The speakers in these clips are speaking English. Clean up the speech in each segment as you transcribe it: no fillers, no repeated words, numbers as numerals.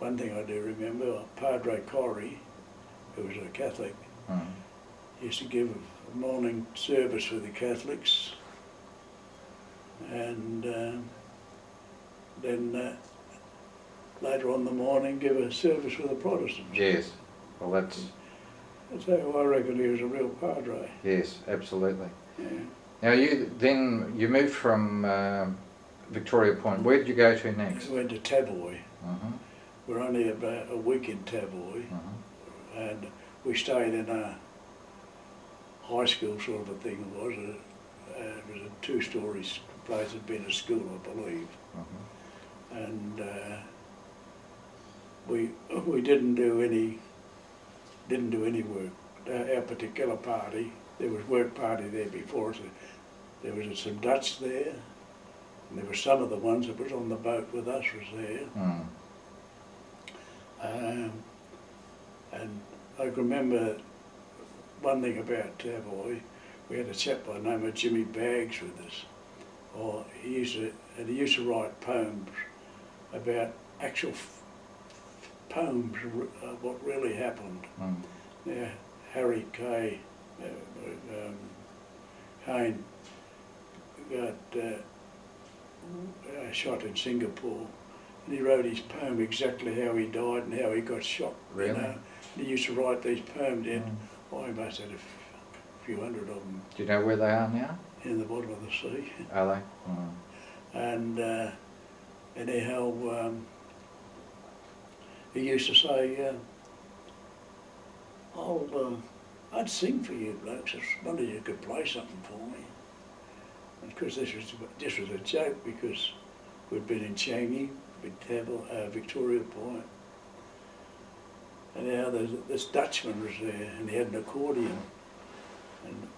one thing I do remember, Padre Corrie, who was a Catholic, used to give a morning service for the Catholics, and then later on in the morning give a service for the Protestants. Yes, well that's how I reckon he was a real padre. Yes, absolutely. Yeah. Now you moved from Victoria Point. Where did you go to next? We went to Tavoy. We're only about a week in Tavoy, and we stayed in a high school sort of a thing. It was a 2-story place. Had been a school, I believe, and we didn't do any work. Our particular party, there was work party there before us. There was some Dutch there, and there were some of the ones that was on the boat with us was there. And I remember one thing about Tavoy. We had a chap by the name of Jimmy Baggs with us. He used to write poems about actual poems, what really happened. Now, Harry Kane got shot in Singapore, and he wrote his poem exactly how he died and how he got shot. Really? You know? And he used to write these poems in. He must have had a few hundred of them. Do you know where they are now? In the bottom of the sea. Are they? And anyhow, he used to say, I'd sing for you blokes. I wondered you could play something for me. And of course this was a joke, because we'd been in Changi, Victoria Point. And now this Dutchman was there, and he had an accordion. And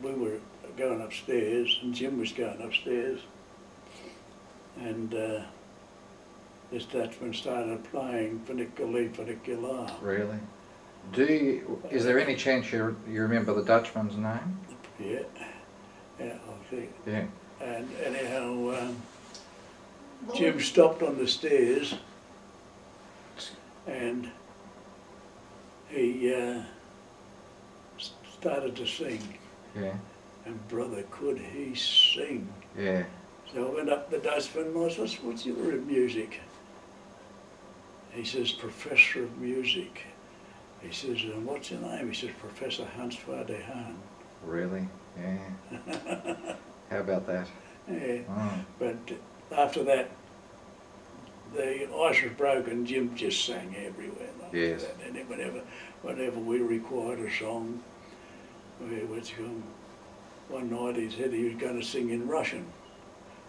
we were going upstairs, and Jim was going upstairs. And this Dutchman started playing Funicular, Funicular. Really? Is there any chance you remember the Dutchman's name? Yeah, I think. Yeah. And anyhow, Jim stopped on the stairs, and he started to sing. Yeah. And brother, could he sing? Yeah. So I went up to the Dutchman and I said, what's your music? He says, Professor of Music. He says, and what's your name? He says, Professor Hans van der Haan. Really? Yeah. How about that? Yeah. But after that, the ice was broken. Jim just sang everywhere. Yes. That. And whenever we required a song, one night he said he was going to sing in Russian.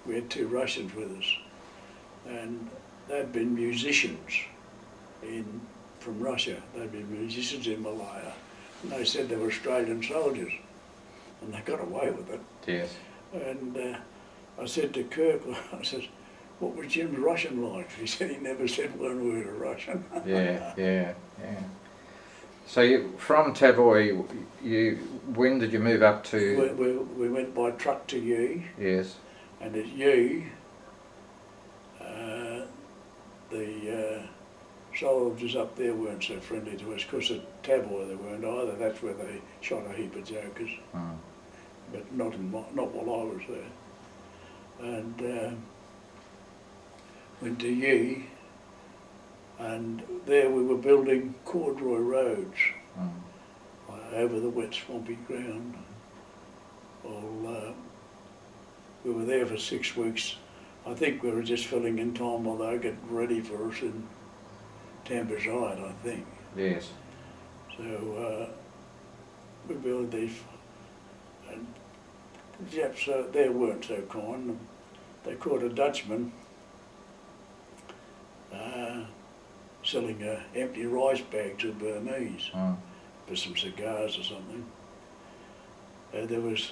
We had 2 Russians with us, and they'd been musicians from Russia. They'd been musicians in Malaya, and they said they were Australian soldiers, and they got away with it. Yes. And I said to Kirk, I said, what was Jim's Russian like? He said he never said one word of Russian. Yeah. So from Tavoy, when did you move up to? We went by truck to Yee. Yes. And at Yee, the soldiers up there weren't so friendly to us, because at Tavoy they weren't either. That's where they shot a heap of jokers, but not while I was there. And went to Yee, and there we were building corduroy roads over the wet swampy ground. We were there for 6 weeks. I think we were just filling in time while they were getting ready for us in Tambourside, I think. Yes. So we built these, and the Japs, they weren't so kind. They caught a Dutchman selling empty rice bags of Burmese for some cigars or something. There was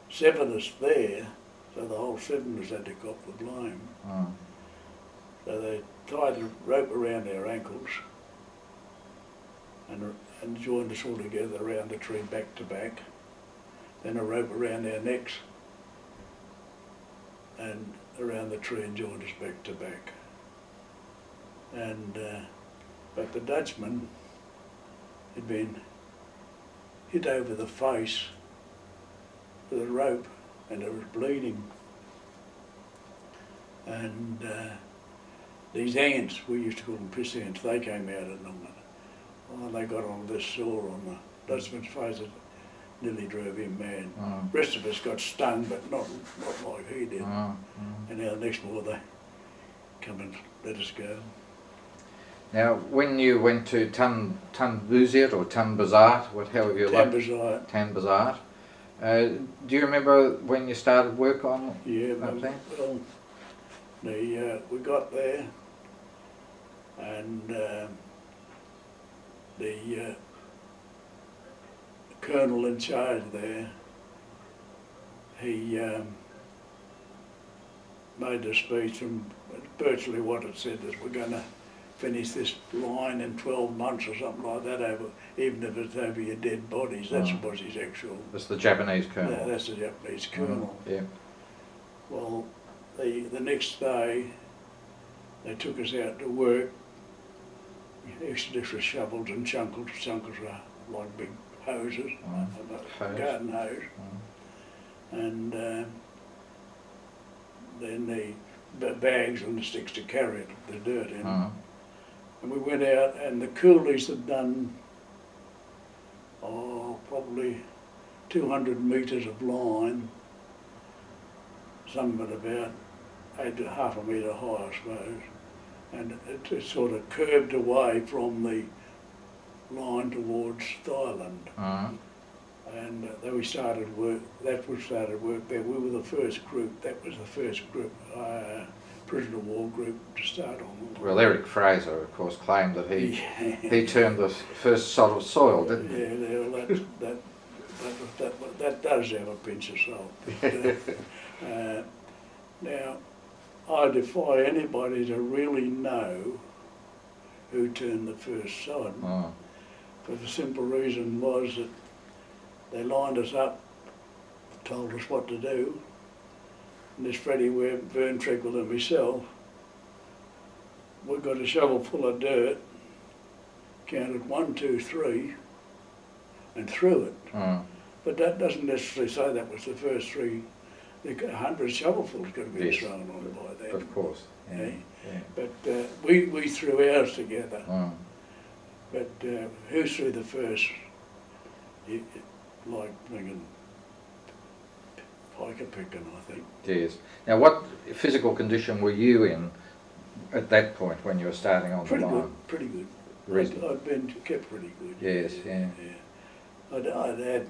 7 of us there, so the whole 7 of us had to cop the blame. So they tied a rope around our ankles and joined us all together around the tree back to back. Then a rope around our necks and around the tree and joined us back to back. and but the Dutchman had been hit over the face with a rope, and it was bleeding. And these ants, we used to call them piss ants, they came out and they got on this sore on the Dutchman's face that nearly drove him mad. The rest of us got stung, but not like he did. And now next more they come and let us go. Now, when you went to Tan Buziat or Tan Bazart, however you like it, Tan Bazart, do you remember when you started work on that thing? Well, we got there, and the colonel in charge there, he made a speech, and virtually what it said is, we're going to finish this line in 12 months or something like that, even if it's over your dead bodies. That's what his actual... That's the Japanese colonel. Yeah, that's the Japanese colonel. Yeah. Well, the next day, they took us out to work. This was shovels and chunkles. Chunkles are like big hoses, garden hose. And then the bags and the sticks to carry it, the dirt in. And we went out, and the coolies had done, probably 200 metres of line, some of it about half a metre high, I suppose. And it sort of curved away from the line towards Thailand. And then we started work, started work there. We were the first group, that was the first group, prisoner of war group to start on. Well, Eric Fraser, of course, claimed that he turned the first sod of soil, didn't he? Yeah, well, that does have a pinch of salt. But, now, I defy anybody to really know who turned the first sod. For the simple reason was that they lined us up, told us what to do, and this Freddie Vern Treckle and myself, we got a shovel full of dirt, counted 1, 2, 3, and threw it. But that doesn't necessarily say that was the first 3. 100 shovelfuls could have been thrown on by then. Of course. Yeah. But we threw ours together. But who threw the first? Like thinking piker picking, I think. Yes. Now, what physical condition were you in at that point when you were starting on the line? Pretty good. I'd been kept pretty good. Yes, yeah. I'd had,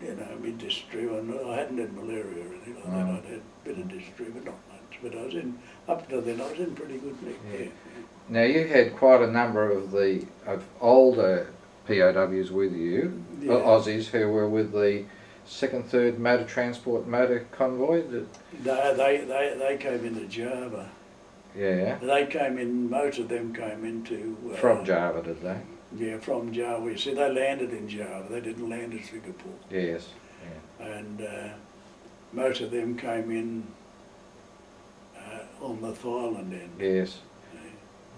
my dysentery, and I hadn't had malaria or anything like that. I'd had a bit of dysentery, but not much. But I was in, up to then, I was in pretty good nick. Yeah. Now, you had quite a number of older POWs with you, Aussies, who were with the 2nd, 3rd Motor Transport Motor Convoy. They came into Java. Yeah. They came in, most of them came into... from Java, did they? Yeah, from Java. You see, they landed in Java. They didn't land in Singapore. Yes. Yeah. And most of them came in on the Thailand end. Yes.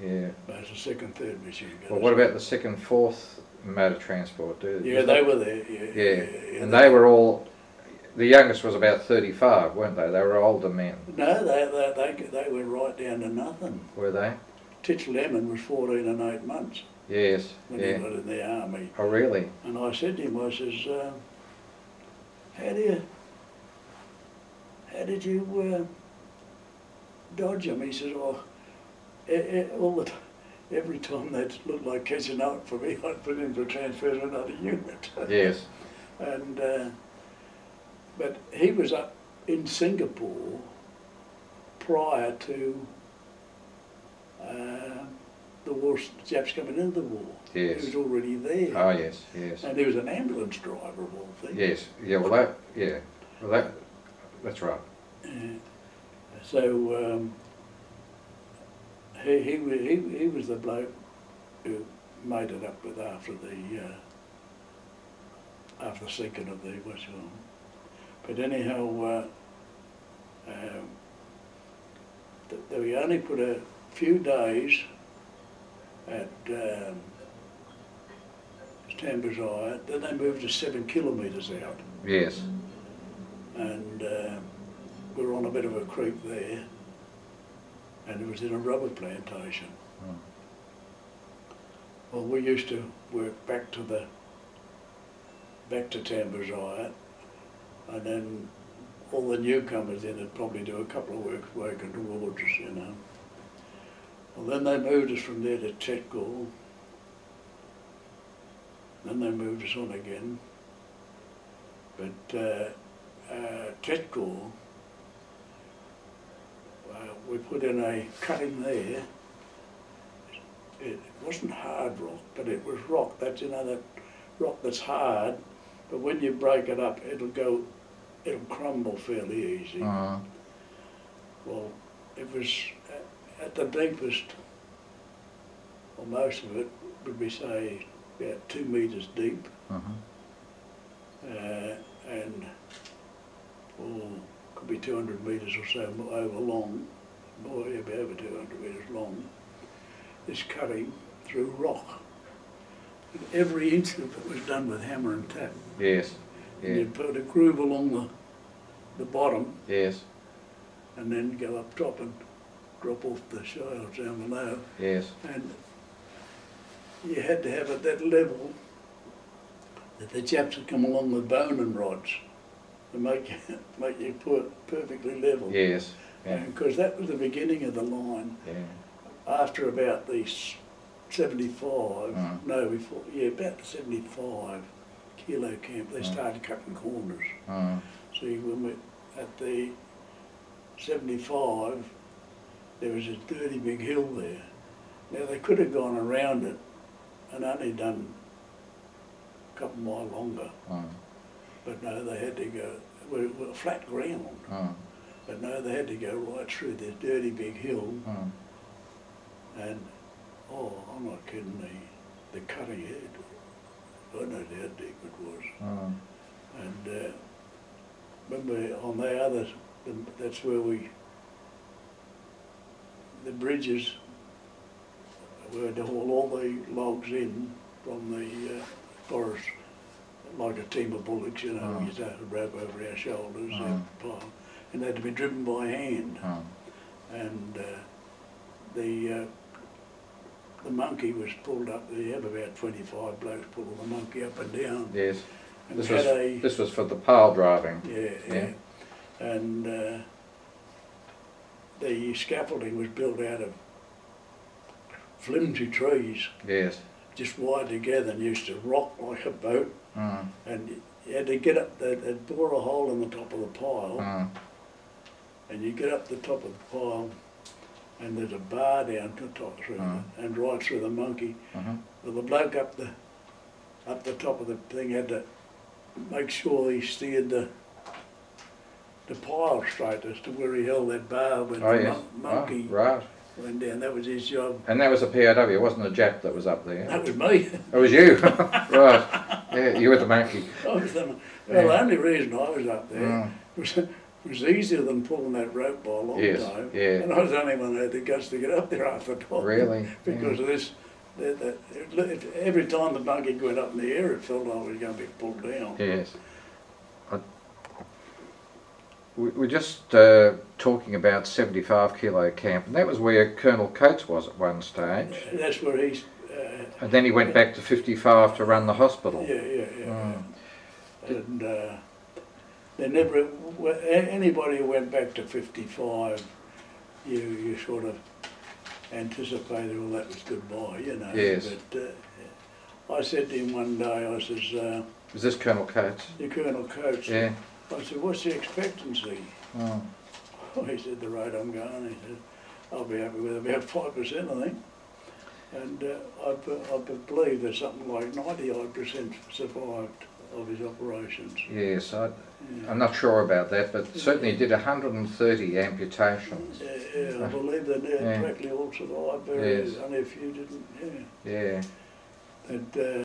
Yeah. Most of the 2nd, 3rd Machine Gun. Well, what about the 2nd, 4th Motor Transport? Yeah, they were there. Yeah. And they were all... The youngest was about 35, weren't they? They were older men. No, they were right down to nothing. Were they? Titch Lemon was 14 and 8 months. Yes, when he got in the army. Oh, really? And I said to him, I says, how did you dodge him? He says, well, every time that looked like catching up for me, I'd put in for transfer to another unit. Yes. And but he was up in Singapore prior to the war, Japs coming into the war. Yes. He was already there. Oh, yes, yes. And he was an ambulance driver of all things. Yes, yeah, well that's right. So he was the bloke who made it up with after the sinking of the Vessell. But anyhow, we only put a few days at Tambazai. Then they moved us 7 kilometres out. Yes. And we were on a bit of a creek there, and it was in a rubber plantation. Mm. Well, we used to work back to Tambazai, and then all the newcomers in would probably do a couple of weeks working towards us, you know. Well, then they moved us from there to Tetgall. Then they moved us on again. But Tetgall, we put in a cutting there. It wasn't hard rock, but it was rock. That's, you know, that rock that's hard, but when you break it up, it'll crumble fairly easy. Well, it was at the deepest, or most of it would be, say, about 2 metres deep. And could be 200 metres or so over long, more, about over 200 metres long. This cutting through rock. And every inch of it was done with hammer and tap. Yes. And you'd put a groove along the bottom. Yes. And then go up top and drop off the shales down below. Yes. And you had to have at that level that the Japs would come along with boning rods to make you perfectly level. Yes. Yeah. Because that was the beginning of the line. Yeah. After about the 75, no, before, yeah, about the 75 kilo camp, they started cutting corners. See, when we at the 75, there was a dirty big hill there. Now they could have gone around it and only done a couple mile longer, but no, they had to go. We were flat ground, but no, they had to go right through this dirty big hill. And, oh, I'm not kidding, the cutting head, I don't know how deep it was. And when we on the other, that's where the bridges, we had to haul all the logs in from the forest, like a team of bullocks, you know, we used to have a rope over our shoulders, and they had to be driven by hand. And the monkey was pulled up. They have about 25 blokes pulling the monkey up and down. Yes. And This was for the pile driving. Yeah. And the scaffolding was built out of flimsy trees. Yes. Just wired together and used to rock like a boat. And you had to get up, they'd bore a hole in the top of the pile. And you get up the top of the pile, and there's a bar down to the top through and right through the monkey. Well, the bloke up the top of the thing had to make sure he steered the pile straight as to where he held that bar when the monkey went down. That was his job. And that was a POW, it wasn't a Jap that was up there? That was me. It was you? Right. Yeah, you were the monkey. Well, the only reason I was up there was easier than pulling that rope by a long time. Yeah. And I was the only one who had the guts to get up there half the time. Really? Because of this, every time the monkey went up in the air, it felt like it was going to be pulled down. Yes. We're just talking about 75 kilo camp, and that was where Colonel Coates was at one stage. That's where he's... and then he went back to 55 to run the hospital. Yeah. And they never... Anybody who went back to 55, you sort of anticipated, well, that was goodbye, you know. Yes. But I said to him one day, I says... was this Colonel Coates? The Colonel Coates. Yeah. I said, what's the expectancy? He said, the rate I'm going. He said, I'll be happy with about 5%, I think. And I believe that something like 90-odd% survived of his operations. Yes, I'm not sure about that, but certainly he did 130 amputations. Yeah, I believe that practically all survived. Only a few didn't, Yeah. And,